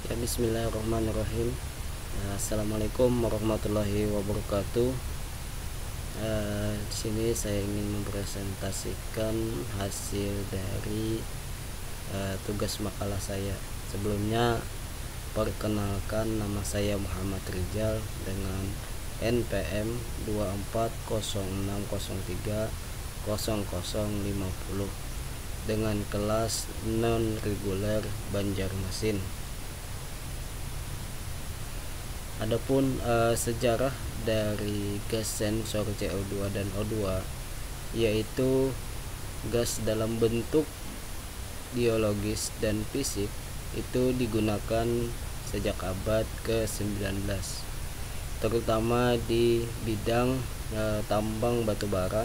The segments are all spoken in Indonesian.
Ya, bismillahirrahmanirrahim. Assalamualaikum warahmatullahi wabarakatuh. Di sini saya ingin mempresentasikan hasil dari tugas makalah saya. Sebelumnya, perkenalkan, nama saya Muhammad Rizal dengan NPM 2406030050 dengan kelas non reguler Banjarmasin. Adapun sejarah dari gas sensor CO2 dan O2, yaitu gas dalam bentuk biologis dan fisik, itu digunakan sejak abad ke-19, terutama di bidang tambang batubara.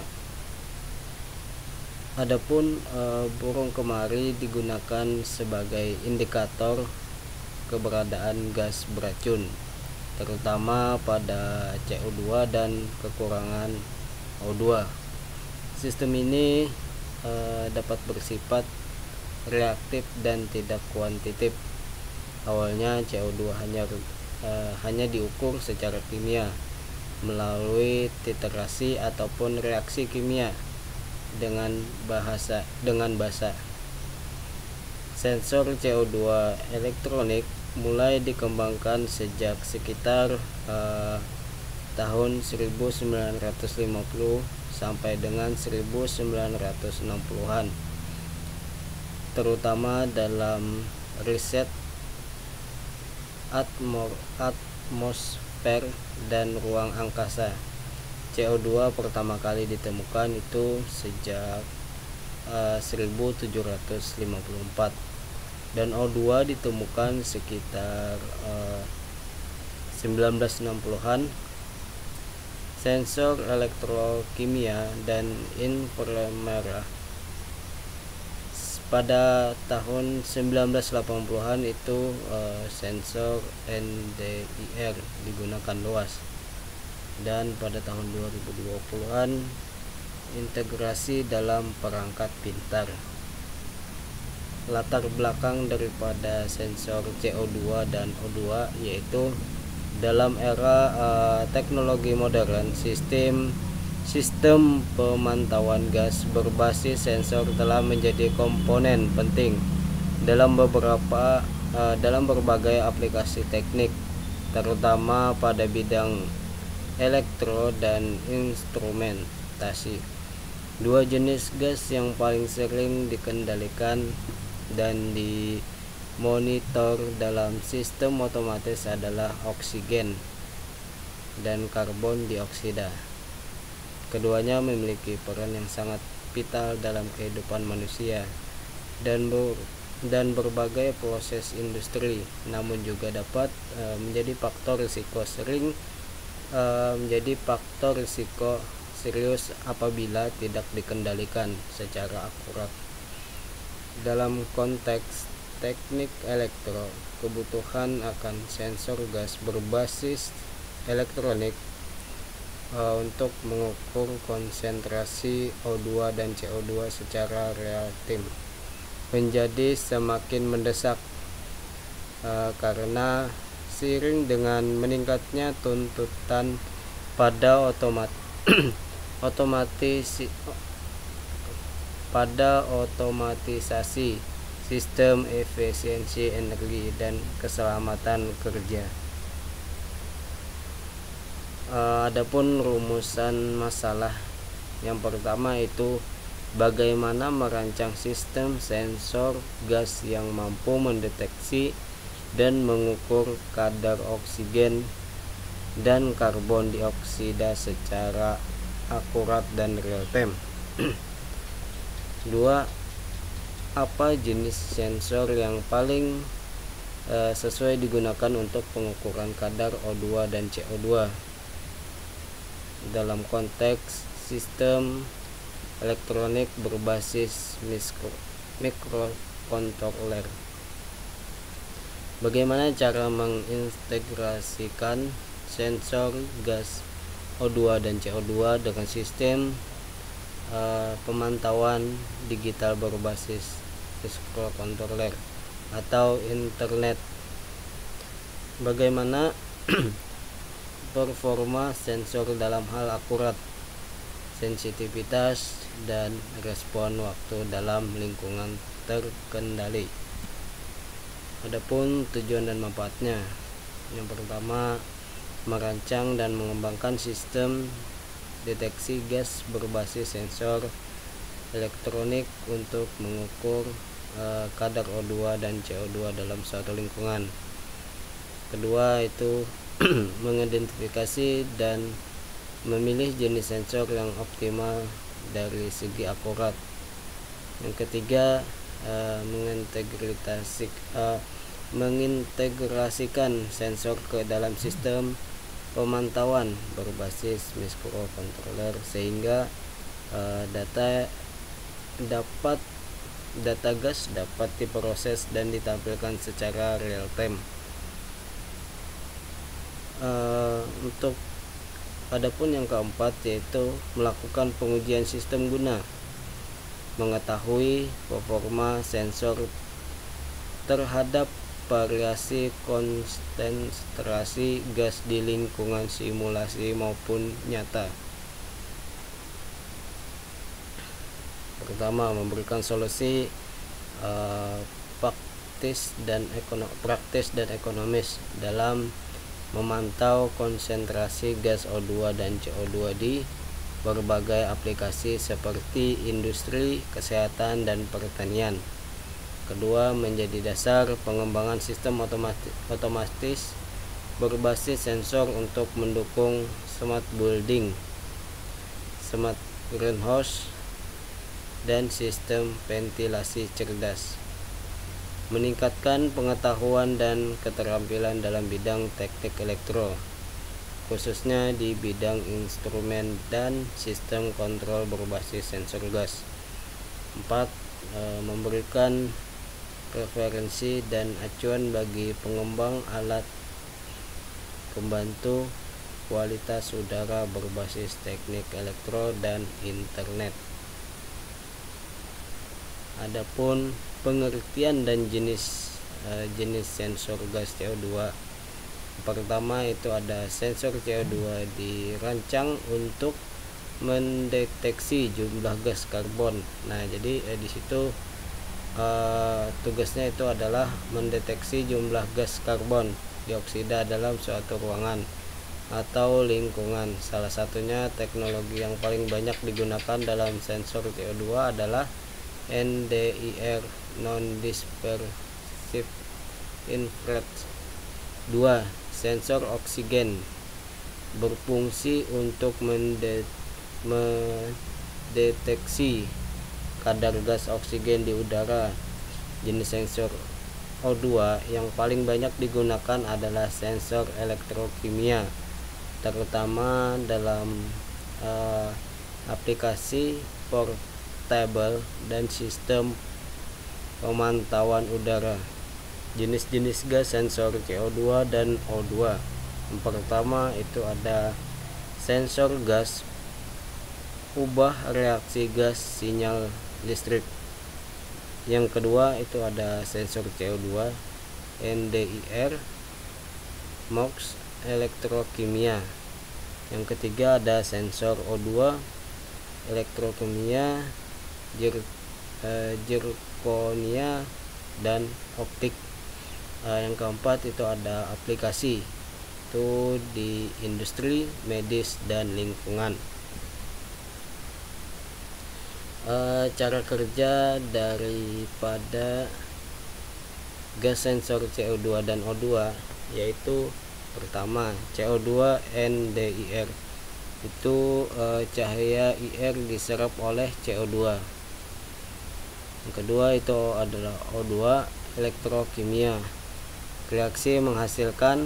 Adapun burung kemari digunakan sebagai indikator keberadaan gas beracun, terutama pada CO2 dan kekurangan O2. Sistem ini dapat bersifat reaktif dan tidak kuantitatif. Awalnya CO2 hanya diukur secara kimia melalui titrasi ataupun reaksi kimia dengan basa. Sensor CO2 elektronik mulai dikembangkan sejak sekitar tahun 1950 sampai dengan 1960-an, terutama dalam riset atmosfer dan ruang angkasa. CO2 pertama kali ditemukan itu sejak 1754 dan O2 ditemukan sekitar 1960-an. Sensor elektrokimia dan inframerah pada tahun 1980-an itu sensor NDIR digunakan luas, dan pada tahun 2020-an integrasi dalam perangkat pintar. Latar belakang daripada sensor CO2 dan O2 yaitu dalam era teknologi modern, sistem pemantauan gas berbasis sensor telah menjadi komponen penting dalam berbagai aplikasi teknik, terutama pada bidang elektro dan instrumentasi. Dua jenis gas yang paling sering dikendalikan dan dimonitor dalam sistem otomatis adalah oksigen dan karbon dioksida. Keduanya memiliki peran yang sangat vital dalam kehidupan manusia dan berbagai proses industri, namun juga dapat menjadi faktor risiko serius apabila tidak dikendalikan secara akurat. Dalam konteks teknik elektro, kebutuhan akan sensor gas berbasis elektronik untuk mengukur konsentrasi O2 dan CO2 secara real time menjadi semakin mendesak karena seiring dengan meningkatnya tuntutan pada otomatisasi sistem, efisiensi energi, dan keselamatan kerja. Adapun rumusan masalah yang pertama itu bagaimana merancang sistem sensor gas yang mampu mendeteksi dan mengukur kadar oksigen dan karbon dioksida secara akurat dan real time. 2. Apa jenis sensor yang paling sesuai digunakan untuk pengukuran kadar O2 dan CO2 dalam konteks sistem elektronik berbasis mikrokontroller? Bagaimana cara mengintegrasikan sensor gas O2 dan CO2 dengan sistem pemantauan digital berbasis mikrokontroller atau Internet Bagaimana performa sensor dalam hal akurat, sensitivitas, dan respon waktu dalam lingkungan terkendali. Adapun tujuan dan manfaatnya, yang pertama, merancang dan mengembangkan sistem deteksi gas berbasis sensor elektronik untuk mengukur kadar O2 dan CO2 dalam suatu lingkungan. Kedua itu mengidentifikasi dan memilih jenis sensor yang optimal dari segi akurat. Yang ketiga, mengintegrasikan sensor ke dalam sistem pemantauan berbasis microcontroller sehingga data gas dapat diproses dan ditampilkan secara real time. Untuk adapun yang keempat yaitu melakukan pengujian sistem guna mengetahui performa sensor terhadap variasi konsentrasi gas di lingkungan simulasi maupun nyata. Pertama, memberikan solusi praktis dan ekonomis dalam memantau konsentrasi gas O2 dan CO2 di berbagai aplikasi seperti industri, kesehatan, dan pertanian. Kedua, menjadi dasar pengembangan sistem otomatis berbasis sensor untuk mendukung smart building, smart greenhouse, dan sistem ventilasi cerdas. Meningkatkan pengetahuan dan keterampilan dalam bidang teknik elektro, khususnya di bidang instrumen dan sistem kontrol berbasis sensor gas. 4. Memberikan referensi dan acuan bagi pengembang alat pembantu kualitas udara berbasis teknik elektro dan internet. Adapun pengertian dan jenis sensor gas CO2. Pertama itu ada sensor CO2 dirancang untuk mendeteksi jumlah gas karbon. Nah, jadi di situ tugasnya itu adalah mendeteksi jumlah gas karbon dioksida dalam suatu ruangan atau lingkungan. Salah satunya teknologi yang paling banyak digunakan dalam sensor CO2 adalah NDIR, non-dispersive infrared. 2. Sensor oksigen berfungsi untuk mendeteksi kadar gas oksigen di udara. Jenis sensor O2 yang paling banyak digunakan adalah sensor elektrokimia, terutama dalam aplikasi portable dan sistem pemantauan udara. Jenis-jenis gas sensor CO2 dan O2. Yang pertama itu ada sensor gas ubah reaksi gas sinyal listrik. Yang kedua itu ada sensor CO2 NDIR, MOX elektrokimia. Yang ketiga ada sensor O2 elektrokimia, zirkonia, dan optik. Yang keempat itu ada aplikasi itu di industri, medis, dan lingkungan. Cara kerja daripada gas sensor CO2 dan O2 yaitu pertama CO2 NDIR itu cahaya IR diserap oleh CO2. Yang kedua itu adalah O2 elektrokimia, reaksi menghasilkan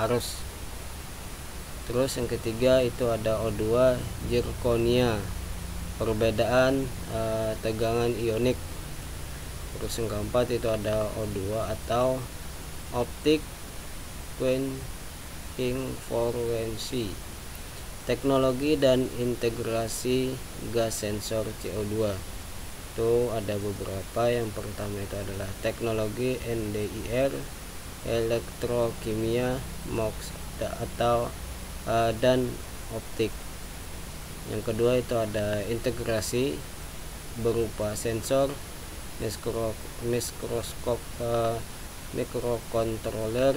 arus. Terus yang ketiga itu ada O2 zirkonia, perbedaan tegangan ionik. Terus yang keempat itu ada O2 atau optik quenching frekuensi, teknologi dan integrasi gas sensor CO2. Itu ada beberapa. Yang pertama itu adalah teknologi NDIR, elektrokimia, MOX dan optik. Yang kedua itu ada integrasi berupa sensor, mikroskop, microcontroller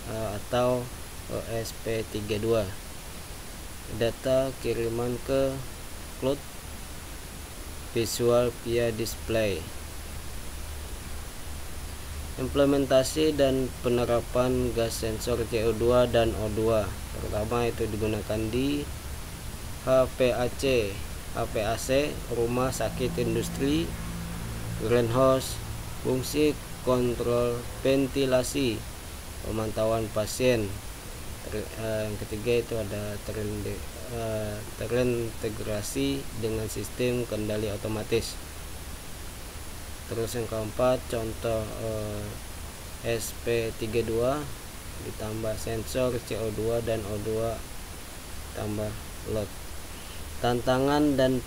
atau ESP32, data kiriman ke cloud, visual via display. Implementasi dan penerapan gas sensor CO2 dan O2. Pertama itu digunakan di HVAC, rumah sakit industri, greenhouse, fungsi kontrol ventilasi, pemantauan pasien. Yang ketiga itu ada terintegrasi dengan sistem kendali otomatis. Terus yang keempat contoh SP32 ditambah sensor CO2 dan O2 tambah load. Tantangan dan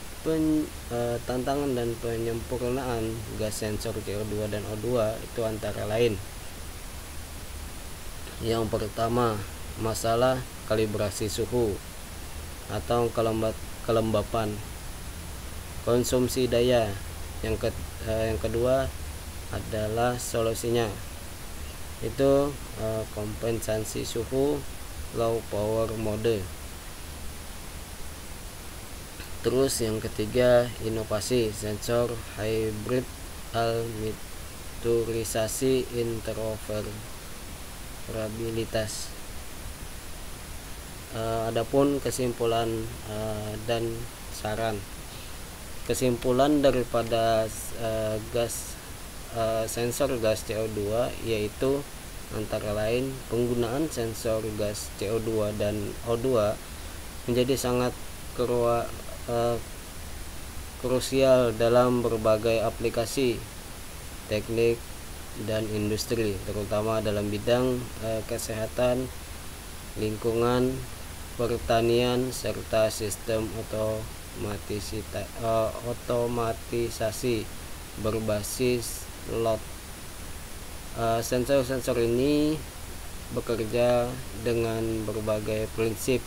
penyempurnaan gas sensor CO2 dan O2 itu antara lain. Yang pertama, masalah kalibrasi suhu atau kelembapan, konsumsi daya. Yang kedua adalah solusinya, itu kompensasi suhu, low power mode. Terus yang ketiga, inovasi sensor hybrid, miniaturisasi, interoperabilitas. Adapun kesimpulan dan saran. Kesimpulan daripada sensor gas CO2 yaitu antara lain penggunaan sensor gas CO2 dan O2 menjadi sangat krusial dalam berbagai aplikasi teknik dan industri, terutama dalam bidang kesehatan, lingkungan, pertanian, serta sistem otomatisasi berbasis load. Sensor-sensor ini bekerja dengan berbagai prinsip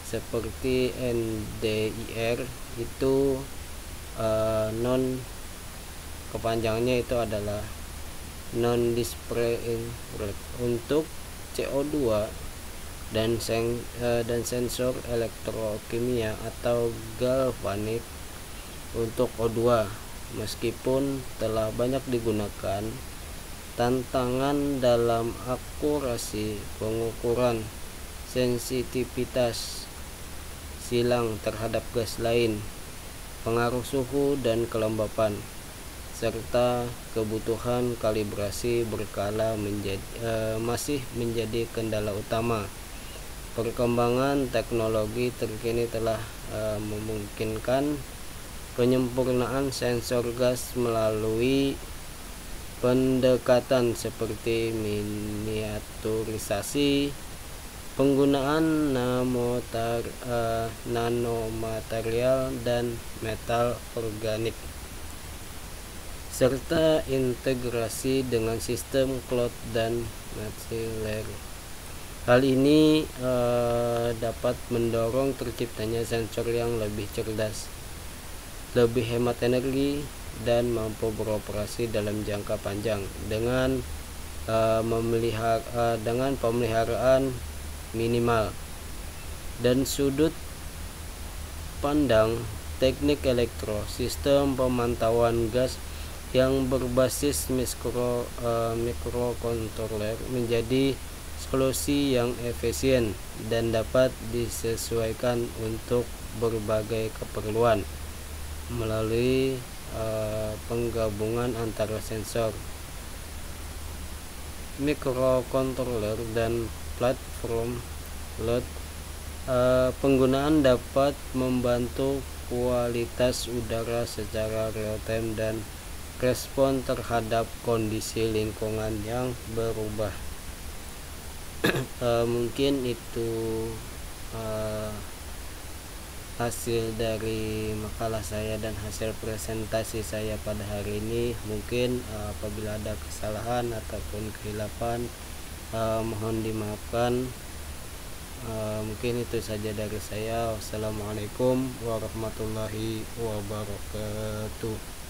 seperti NDIR, itu kepanjangannya itu adalah non display untuk CO2 dan sensor elektrokimia atau galvanik untuk O2. Meskipun telah banyak digunakan, tantangan dalam akurasi pengukuran sensitivitas silang terhadap gas lain, pengaruh suhu dan kelembapan, serta kebutuhan kalibrasi berkala masih menjadi kendala utama. Perkembangan teknologi terkini telah memungkinkan penyempurnaan sensor gas melalui pendekatan seperti miniaturisasi, penggunaan nanomaterial dan metal organik, serta integrasi dengan sistem cloud dan machine. Hal ini dapat mendorong terciptanya sensor yang lebih cerdas, lebih hemat energi, dan mampu beroperasi dalam jangka panjang dengan pemeliharaan minimal. Dan sudut pandang teknik elektro, sistem pemantauan gas yang berbasis microcontroller menjadi solusi yang efisien dan dapat disesuaikan untuk berbagai keperluan melalui penggabungan antara sensor, microcontroller, dan platform load. Penggunaan dapat membantu kualitas udara secara real time dan respon terhadap kondisi lingkungan yang berubah. Mungkin itu hasil dari makalah saya dan hasil presentasi saya pada hari ini. Mungkin apabila ada kesalahan ataupun kehilapan, mohon dimaafkan. Mungkin itu saja dari saya. Wassalamualaikum warahmatullahi wabarakatuh.